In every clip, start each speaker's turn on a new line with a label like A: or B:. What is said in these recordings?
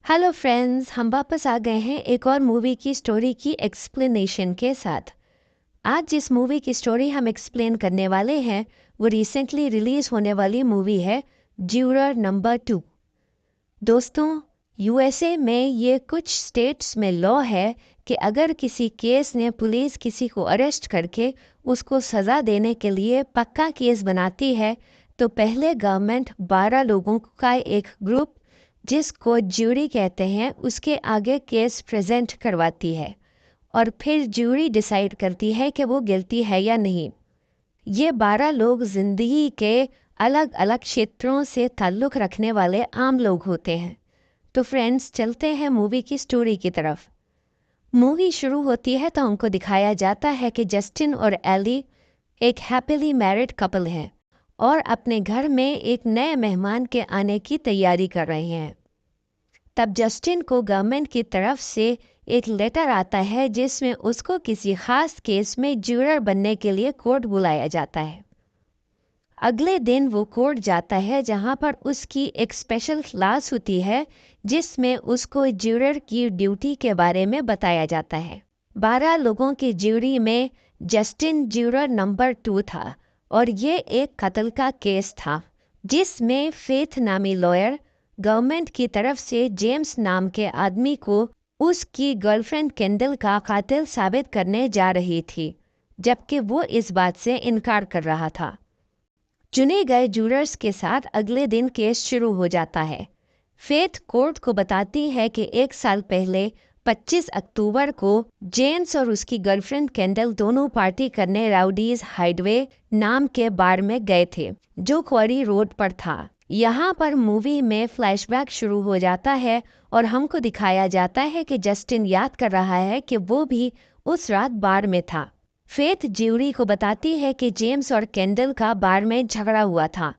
A: Hello friends, हम वापस आ गए हैं एक और मूवी की स्टोरी की एक्सप्लेनेशन के साथ। आज जिस मूवी की स्टोरी हम एक्सप्लेन करने वाले हैं वो रिसेंटली रिलीज होने वाली मूवी है ज्यूरर नंबर 2। दोस्तों, यूएसए में ये कुछ स्टेट्स में लॉ है कि अगर किसी केस ने पुलिस किसी को अरेस्ट करके उसको सज़ा देने के लिए पक्का केस बनाती है तो पहले गवर्नमेंट 12 लोगों का एक ग्रुप, जिसको ज्यूरी कहते हैं, उसके आगे केस प्रेजेंट करवाती है और फिर ज्यूरी डिसाइड करती है कि वो गिल्टी है या नहीं। ये 12 लोग जिंदगी के अलग अलग क्षेत्रों से ताल्लुक़ रखने वाले आम लोग होते हैं। तो फ्रेंड्स, चलते हैं मूवी की स्टोरी की तरफ। मूवी शुरू होती है तो हमको दिखाया जाता है कि जस्टिन और एली एक हैप्पीली मैरिड कपल हैं और अपने घर में एक नए मेहमान के आने की तैयारी कर रहे हैं। तब जस्टिन को गवर्नमेंट की तरफ से एक लेटर आता है जिसमें उसको किसी खास केस में ज्यूरर बनने के लिए कोर्ट बुलाया जाता है। अगले दिन वो कोर्ट जाता है जहां पर उसकी एक स्पेशल क्लास होती है जिसमें उसको ज्यूरर की ड्यूटी के बारे में बताया जाता है। 12 लोगों की ज्यूरी में जस्टिन ज्यूरर नंबर 2 था और ये एक कत्ल का केस था जिसमें फेथ नामी लॉयर गवर्नमेंट की तरफ से जेम्स नाम के आदमी को उसकी गर्लफ्रेंड केंडल का कातिल साबित करने जा रही थी, जबकि वो इस बात से इनकार कर रहा था। चुने गए जूरर्स के साथ अगले दिन केस शुरू हो जाता है। फेथ कोर्ट को बताती है कि 1 साल पहले 25 अक्टूबर को जेम्स और उसकी गर्लफ्रेंड केंडल दोनों पार्टी करने राउडीज हाइडवे नाम के बार में गए थे जो क्वारी रोड पर था। यहाँ पर मूवी में फ्लैशबैक शुरू हो जाता है और हमको दिखाया जाता है कि जस्टिन याद कर रहा है कि वो भी उस रात बार में था। फेथ ज्यूरी को बताती है कि जेम्स और केंडल का बार में झगड़ा हुआ था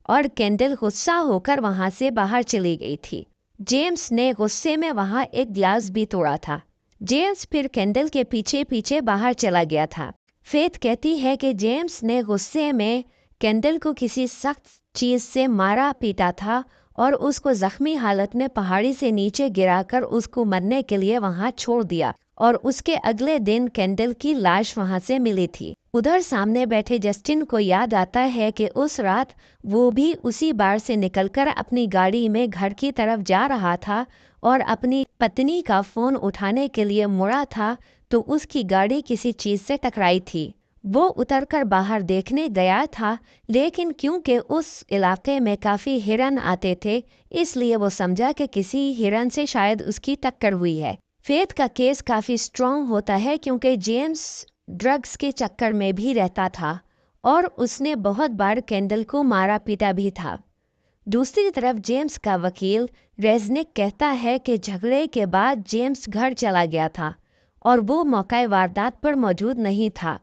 A: और केंडल गुस्सा होकर वहां से बाहर चली गई थी। जेम्स ने गुस्से में वहां एक ग्लास भी तोड़ा था। जेम्स फिर केंडल के पीछे पीछे बाहर चला गया था। फेथ कहती है कि जेम्स ने गुस्से में केंडल को किसी सख्त चीज से मारा पीटा था और उसको जख्मी हालत में पहाड़ी से नीचे गिराकर उसको मरने के लिए वहां छोड़ दिया और उसके अगले दिन केंडल की लाश वहां से मिली थी। उधर सामने बैठे जस्टिन को याद आता है कि उस रात वो भी उसी बार से निकलकर अपनी गाड़ी में घर की तरफ जा रहा था और अपनी पत्नी का फोन उठाने के लिए मुड़ा था तो उसकी गाड़ी किसी चीज से टकराई थी। वो उतरकर बाहर देखने गया था, लेकिन क्योंकि उस इलाके में काफ़ी हिरन आते थे इसलिए वो समझा कि किसी हिरन से शायद उसकी टक्कर हुई है। फेथ का केस काफ़ी स्ट्रॉन्ग होता है क्योंकि जेम्स ड्रग्स के चक्कर में भी रहता था और उसने बहुत बार केंडल को मारा पीटा भी था। दूसरी तरफ जेम्स का वकील रेजनिक कहता है कि झगड़े के बाद जेम्स घर चला गया था और वो मौका वारदात पर मौजूद नहीं था,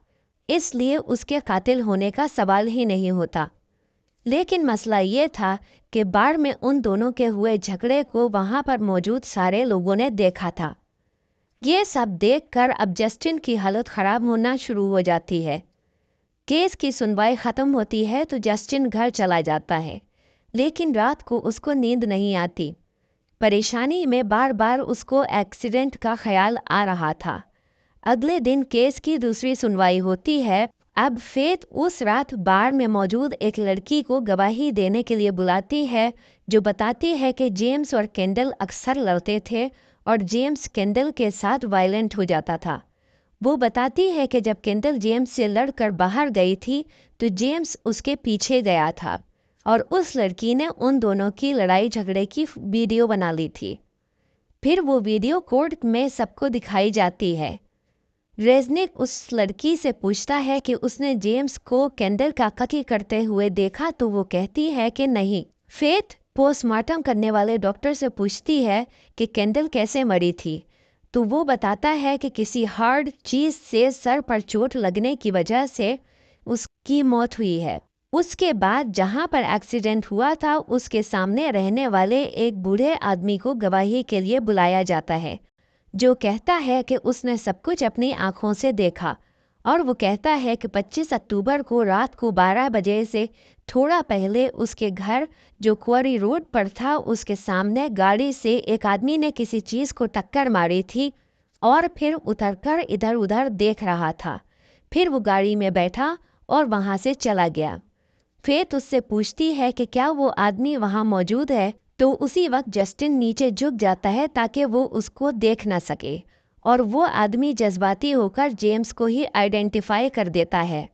A: इसलिए उसके कातिल होने का सवाल ही नहीं होता। लेकिन मसला ये था कि बार में उन दोनों के हुए झगड़े को वहां पर मौजूद सारे लोगों ने देखा था। ये सब देखकर अब जस्टिन की हालत खराब होना शुरू हो जाती है। केस की सुनवाई खत्म होती है तो जस्टिन घर चला जाता है, लेकिन रात को उसको नींद नहीं आती। परेशानी में बार बार उसको एक्सीडेंट का ख्याल आ रहा था। अगले दिन केस की दूसरी सुनवाई होती है। अब फेथ उस रात बार में मौजूद एक लड़की को गवाही देने के लिए बुलाती है जो बताती है कि जेम्स और केंडल अक्सर लड़ते थे और जेम्स केंडल के साथ वायलेंट हो जाता था। वो बताती है कि जब केंडल जेम्स से लड़कर बाहर गई थी तो जेम्स उसके पीछे गया था और उस लड़की ने उन दोनों की लड़ाई झगड़े की वीडियो बना ली थी। फिर वो वीडियो कोर्ट में सबको दिखाई जाती है। रेजनिक उस लड़की से पूछता है कि उसने जेम्स को केंडल का कत्ल करते हुए देखा तो वो कहती है कि नहीं। फेथ पोस्टमार्टम करने वाले डॉक्टर से पूछती है कि केंडल कैसे मरी थी तो वो बताता है कि किसी हार्ड चीज से सर पर चोट लगने की वजह से उसकी मौत हुई है। उसके बाद जहां पर एक्सीडेंट हुआ था उसके सामने रहने वाले एक बूढ़े आदमी को गवाही के लिए बुलाया जाता है जो कहता है कि उसने सब कुछ अपनी आंखों से देखा और वो कहता है कि 25 अक्टूबर को रात को 12 बजे से थोड़ा पहले उसके घर जो क्वारी रोड पर था उसके सामने गाड़ी से एक आदमी ने किसी चीज़ को टक्कर मारी थी और फिर उतरकर इधर उधर देख रहा था। फिर वो गाड़ी में बैठा और वहाँ से चला गया। फेथ उससे पूछती है कि क्या वो आदमी वहाँ मौजूद है, तो उसी वक्त जस्टिन नीचे झुक जाता है ताकि वो उसको देख ना सके और वो आदमी जज्बाती होकर जेम्स को ही आइडेंटिफाई कर देता है।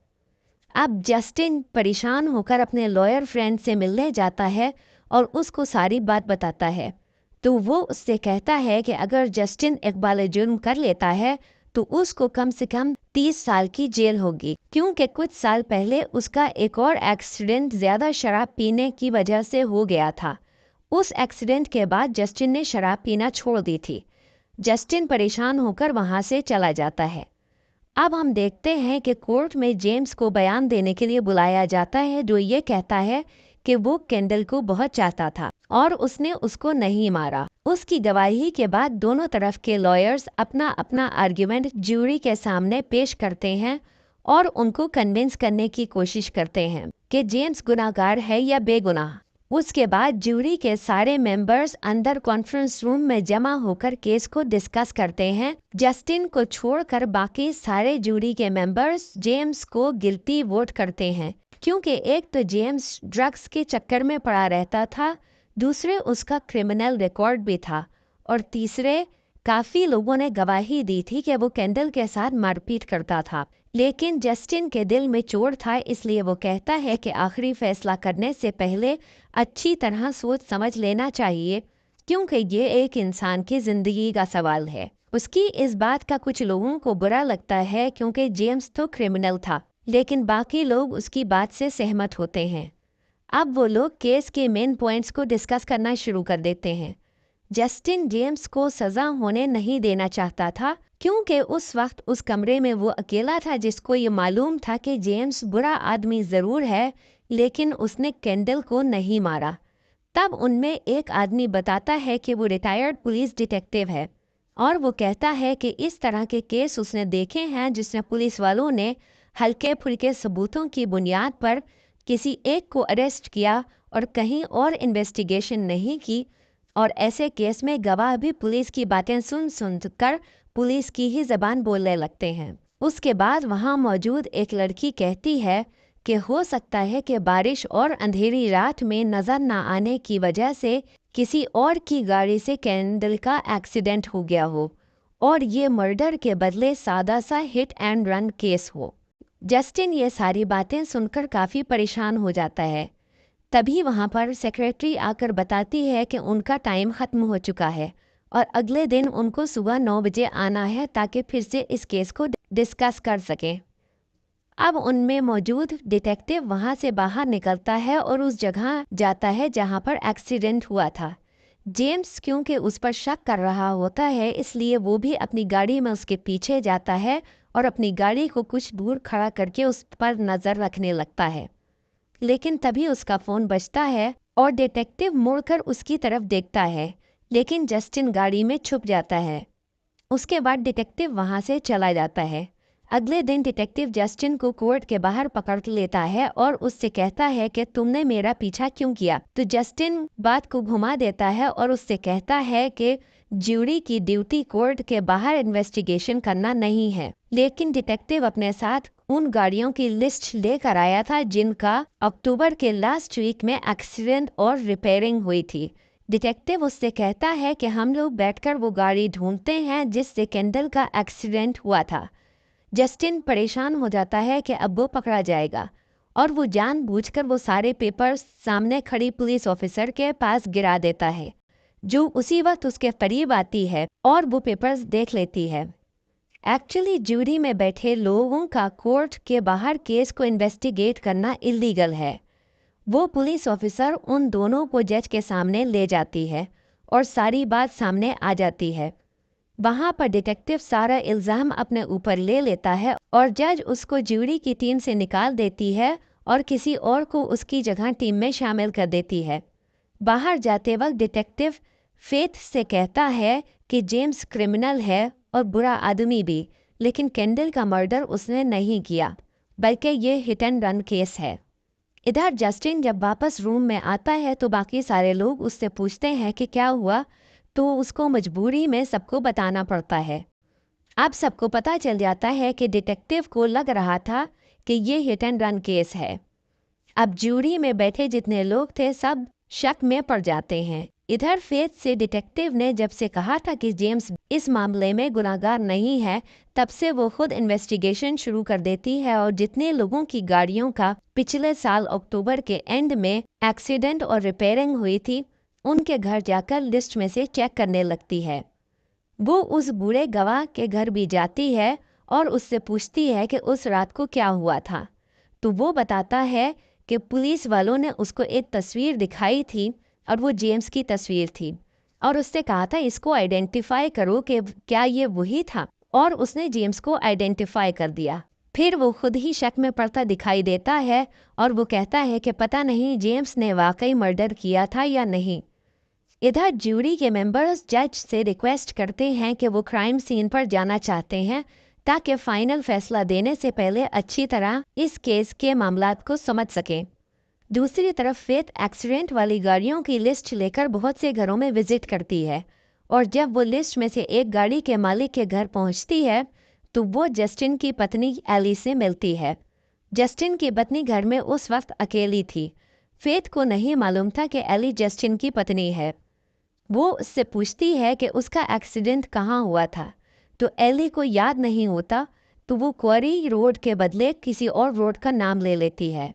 A: अब जस्टिन परेशान होकर अपने लॉयर फ्रेंड से मिलने जाता है और उसको सारी बात बताता है। तो वो उससे कहता है कि अगर जस्टिन इकबाल जुर्म कर लेता है तो उसको कम से कम 30 साल की जेल होगी, क्योंकि कुछ साल पहले उसका एक और एक्सीडेंट ज़्यादा शराब पीने की वजह से हो गया था। उस एक्सीडेंट के बाद जस्टिन ने शराब पीना छोड़ दी थी। जस्टिन परेशान होकर वहाँ से चला जाता है। अब हम देखते हैं कि कोर्ट में जेम्स को बयान देने के लिए बुलाया जाता है, जो ये कहता है कि वो केंडल को बहुत चाहता था और उसने उसको नहीं मारा। उसकी गवाही के बाद दोनों तरफ के लॉयर्स अपना अपना आर्ग्यूमेंट ज्यूरी के सामने पेश करते हैं और उनको कन्विंस करने की कोशिश करते हैं कि जेम्स गुनाहगार है या बेगुनाह। उसके बाद ज्यूरी के सारे मेंबर्स अंदर कॉन्फ्रेंस रूम में जमा होकर केस को डिस्कस करते हैं। जस्टिन को छोड़कर बाकी सारे ज्यूरी के मेंबर्स जेम्स को गिल्टी वोट करते हैं, क्योंकि एक तो जेम्स ड्रग्स के चक्कर में पड़ा रहता था, दूसरे उसका क्रिमिनल रिकॉर्ड भी था और तीसरे काफ़ी लोगों ने गवाही दी थी कि वो केंडल के साथ मारपीट करता था। लेकिन जस्टिन के दिल में चोट था, इसलिए वो कहता है कि आखिरी फैसला करने से पहले अच्छी तरह सोच समझ लेना चाहिए, क्योंकि ये एक इंसान की ज़िंदगी का सवाल है। उसकी इस बात का कुछ लोगों को बुरा लगता है क्योंकि जेम्स तो क्रिमिनल था, लेकिन बाकी लोग उसकी बात से सहमत होते हैं। अब वो लोग केस के मेन पॉइंट्स को डिस्कस करना शुरू कर देते हैं। जस्टिन जेम्स को सज़ा होने नहीं देना चाहता था, क्योंकि उस वक्त उस कमरे में वो अकेला था जिसको ये मालूम था कि जेम्स बुरा आदमी ज़रूर है, लेकिन उसने केंडल को नहीं मारा। तब उनमें एक आदमी बताता है कि वो रिटायर्ड पुलिस डिटेक्टिव है और वो कहता है कि इस तरह के केस उसने देखे हैं जिसमें पुलिस वालों ने हल्के फुल्के सबूतों की बुनियाद पर किसी एक को अरेस्ट किया और कहीं और इन्वेस्टिगेशन नहीं की, और ऐसे केस में गवाह भी पुलिस की बातें सुन कर पुलिस की ही ज़बान बोलने लगते हैं। उसके बाद वहाँ मौजूद एक लड़की कहती है कि हो सकता है कि बारिश और अंधेरी रात में नज़र न आने की वजह से किसी और की गाड़ी से केंडल का एक्सीडेंट हो गया हो और ये मर्डर के बदले सादा सा हिट एंड रन केस हो। जस्टिन ये सारी बातें सुनकर काफ़ी परेशान हो जाता है। तभी वहाँ पर सेक्रेटरी आकर बताती है कि उनका टाइम ख़त्म हो चुका है और अगले दिन उनको सुबह 9 बजे आना है ताकि फिर से इस केस को डिस्कस कर सकें। अब उनमें मौजूद डिटेक्टिव वहाँ से बाहर निकलता है और उस जगह जाता है जहाँ पर एक्सीडेंट हुआ था। जेम्स क्योंकि उस पर शक कर रहा होता है, इसलिए वो भी अपनी गाड़ी में उसके पीछे जाता है और अपनी गाड़ी को कुछ दूर खड़ा करके उस पर नज़र रखने लगता है। लेकिन तभी उसका फ़ोन बजता है और डिटेक्टिव मुड़कर उसकी तरफ देखता है, लेकिन जस्टिन गाड़ी में छुप जाता है। उसके बाद डिटेक्टिव वहाँ से चला जाता है। अगले दिन डिटेक्टिव जस्टिन को कोर्ट के बाहर पकड़ लेता है और उससे कहता है कि तुमने मेरा पीछा क्यों किया। तो जस्टिन बात को घुमा देता है और उससे कहता है कि ज्यूरी की ड्यूटी कोर्ट के बाहर इन्वेस्टिगेशन करना नहीं है। लेकिन डिटेक्टिव अपने साथ उन गाड़ियों की लिस्ट लेकर आया था जिनका अक्टूबर के लास्ट वीक में एक्सीडेंट और रिपेयरिंग हुई थी। डिटेक्टिव उससे कहता है कि हम लोग बैठकर वो गाड़ी ढूंढते हैं जिससे केंडल का एक्सीडेंट हुआ था। जस्टिन परेशान हो जाता है कि अब वो पकड़ा जाएगा और वो जानबूझकर वो सारे पेपर्स सामने खड़ी पुलिस ऑफिसर के पास गिरा देता है, जो उसी वक्त उसके करीब आती है और वो पेपर्स देख लेती है। एक्चुअली ज्यूरी में बैठे लोगों का कोर्ट के बाहर केस को इन्वेस्टिगेट करना इलीगल है। वो पुलिस ऑफिसर उन दोनों को जज के सामने ले जाती है और सारी बात सामने आ जाती है। वहाँ पर डिटेक्टिव सारा इल्ज़ाम अपने ऊपर ले लेता है और जज उसको ज्यूरी की टीम से निकाल देती है और किसी और को उसकी जगह टीम में शामिल कर देती है। बाहर जाते वक्त डिटेक्टिव फेथ से कहता है कि जेम्स क्रिमिनल है और बुरा आदमी भी, लेकिन केंडल का मर्डर उसने नहीं किया, बल्कि ये हिट एंड रन केस है। इधर जस्टिन जब वापस रूम में आता है तो बाकी सारे लोग उससे पूछते हैं कि क्या हुआ, तो उसको मजबूरी में सबको बताना पड़ता है। अब सबको पता चल जाता है कि डिटेक्टिव को लग रहा था कि ये हिट एंड रन केस है। अब ज्यूरी में बैठे जितने लोग थे सब शक में पड़ जाते हैं। इधर फेथ से डिटेक्टिव ने जब से कहा था कि जेम्स इस मामले में गुनाहगार नहीं है, तब से वो खुद इन्वेस्टिगेशन शुरू कर देती है और जितने लोगों की गाड़ियों का पिछले साल अक्टूबर के एंड में एक्सीडेंट और रिपेयरिंग हुई थी, उनके घर जाकर लिस्ट में से चेक करने लगती है। वो उस बूढ़े गवाह के घर भी जाती है और उससे पूछती है कि उस रात को क्या हुआ था। तो वो बताता है कि पुलिस वालों ने उसको एक तस्वीर दिखाई थी और वो जेम्स की तस्वीर थी और उससे कहा था इसको आइडेंटिफाई करो कि क्या ये वही था, और उसने जेम्स को आइडेंटिफाई कर दिया। फिर वो खुद ही शक में पड़ता दिखाई देता है और वो कहता है कि पता नहीं जेम्स ने वाकई मर्डर किया था या नहीं। इधर ज्यूरी के मेंबर्स जज से रिक्वेस्ट करते हैं कि वो क्राइम सीन पर जाना चाहते हैं ताकि फाइनल फैसला देने से पहले अच्छी तरह इस केस के मामलात को समझ सकें। दूसरी तरफ फेथ एक्सीडेंट वाली गाड़ियों की लिस्ट लेकर बहुत से घरों में विजिट करती है और जब वो लिस्ट में से एक गाड़ी के मालिक के घर पहुंचती है तो वो जस्टिन की पत्नी एली से मिलती है। जस्टिन की पत्नी घर में उस वक्त अकेली थी। फेथ को नहीं मालूम था कि एली जस्टिन की पत्नी है। वो उससे पूछती है कि उसका एक्सीडेंट कहाँ हुआ था, तो एली को याद नहीं होता, तो वो क्वारी रोड के बदले किसी और रोड का नाम ले लेती है।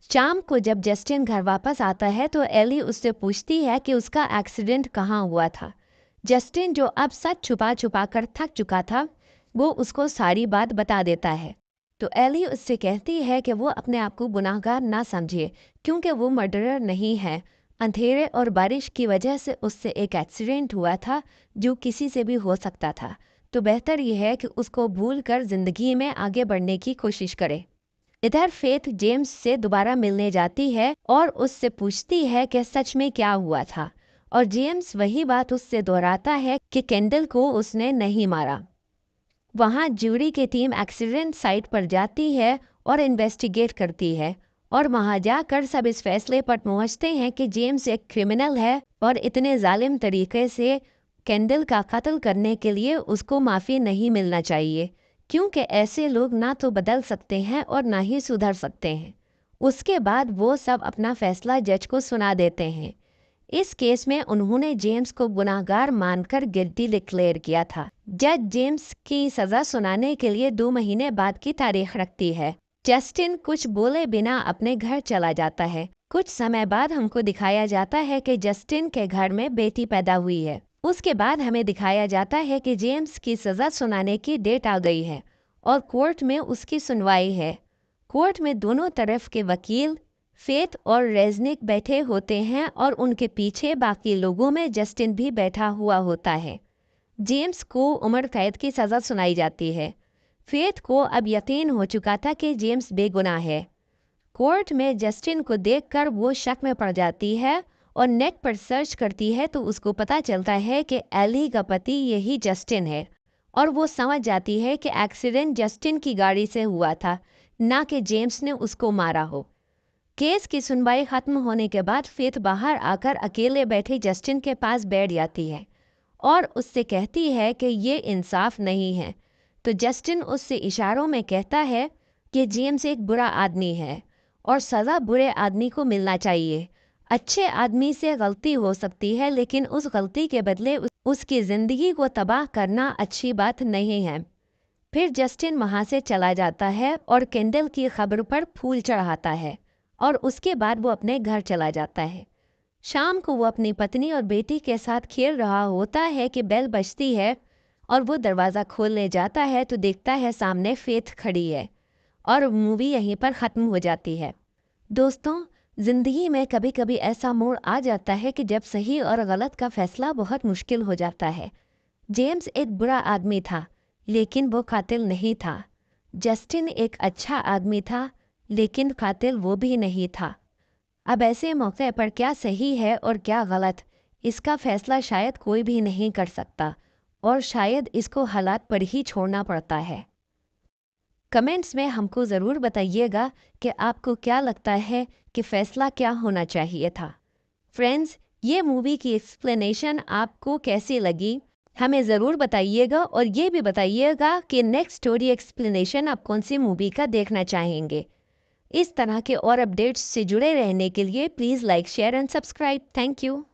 A: शाम को जब जस्टिन घर वापस आता है तो एली उससे पूछती है कि उसका एक्सीडेंट कहाँ हुआ था। जस्टिन जो अब सच छुपा छुपा कर थक चुका था, वो उसको सारी बात बता देता है। तो एली उससे कहती है कि वो अपने आप को गुनाहगार ना समझे क्योंकि वो मर्डरर नहीं है। अंधेरे और बारिश की वजह से उससे एक एक्सीडेंट हुआ था जो किसी से भी हो सकता था, तो बेहतर यह है कि उसको भूल कर जिंदगी में आगे बढ़ने की कोशिश करे। इधर फेथ जेम्स से दोबारा मिलने जाती है और उससे पूछती है कि सच में क्या हुआ था, और जेम्स वही बात उससे दोहराता है कि केंडल को उसने नहीं मारा। वहां ज्यूरी की टीम एक्सीडेंट साइट पर जाती है और इन्वेस्टिगेट करती है और वहां जाकर सब इस फैसले पर पहुंचते हैं कि जेम्स एक क्रिमिनल है और इतने जालिम तरीके से केंडल का कत्ल करने के लिए उसको माफ़ी नहीं मिलना चाहिए, क्योंकि ऐसे लोग ना तो बदल सकते हैं और ना ही सुधर सकते हैं। उसके बाद वो सब अपना फैसला जज को सुना देते हैं। इस केस में उन्होंने जेम्स को गुनाहगार मानकर गिल्टी डिक्लेयर किया था। जज जेम्स की सजा सुनाने के लिए 2 महीने बाद की तारीख रखती है। जस्टिन कुछ बोले बिना अपने घर चला जाता है। कुछ समय बाद हमको दिखाया जाता है कि जस्टिन के घर में बेटी पैदा हुई है। उसके बाद हमें दिखाया जाता है कि जेम्स की सजा सुनाने की डेट आ गई है और कोर्ट में उसकी सुनवाई है। कोर्ट में दोनों तरफ के वकील फेथ और रेजनिक बैठे होते हैं और उनके पीछे बाकी लोगों में जस्टिन भी बैठा हुआ होता है। जेम्स को उम्र कैद की सज़ा सुनाई जाती है। फेथ को अब यकीन हो चुका था कि जेम्स बेगुनाह है। कोर्ट में जस्टिन को देखकर वो शक में पड़ जाती है और नेट पर सर्च करती है तो उसको पता चलता है कि एली का पति यही जस्टिन है और वो समझ जाती है कि एक्सीडेंट जस्टिन की गाड़ी से हुआ था, ना कि जेम्स ने उसको मारा हो। केस की सुनवाई खत्म होने के बाद फेथ बाहर आकर अकेले बैठे जस्टिन के पास बैठ जाती है और उससे कहती है कि ये इंसाफ नहीं है। तो जस्टिन उससे इशारों में कहता है कि जेम्स एक बुरा आदमी है और सज़ा बुरे आदमी को मिलना चाहिए। अच्छे आदमी से गलती हो सकती है लेकिन उस गलती के बदले उसकी ज़िंदगी को तबाह करना अच्छी बात नहीं है। फिर जस्टिन वहाँ से चला जाता है और केंडल की खबर पर फूल चढ़ाता है और उसके बाद वो अपने घर चला जाता है। शाम को वो अपनी पत्नी और बेटी के साथ खेल रहा होता है कि बेल बजती है और वो दरवाज़ा खोलने जाता है तो देखता है सामने फेथ खड़ी है और मूवी यहीं पर ख़त्म हो जाती है। दोस्तों, ज़िंदगी में कभी कभी ऐसा मोड़ आ जाता है कि जब सही और गलत का फैसला बहुत मुश्किल हो जाता है। जेम्स एक बुरा आदमी था लेकिन वो कातिल नहीं था। जस्टिन एक अच्छा आदमी था लेकिन कातिल वो भी नहीं था। अब ऐसे मौके पर क्या सही है और क्या गलत, इसका फैसला शायद कोई भी नहीं कर सकता और शायद इसको हालात पर ही छोड़ना पड़ता है। कमेंट्स में हमको ज़रूर बताइएगा कि आपको क्या लगता है कि फ़ैसला क्या होना चाहिए था। फ्रेंड्स, ये मूवी की एक्सप्लेनेशन आपको कैसी लगी हमें ज़रूर बताइएगा, और ये भी बताइएगा कि नेक्स्ट स्टोरी एक्सप्लेनेशन आप कौन सी मूवी का देखना चाहेंगे। इस तरह के और अपडेट्स से जुड़े रहने के लिए please like, share and subscribe. Thank you.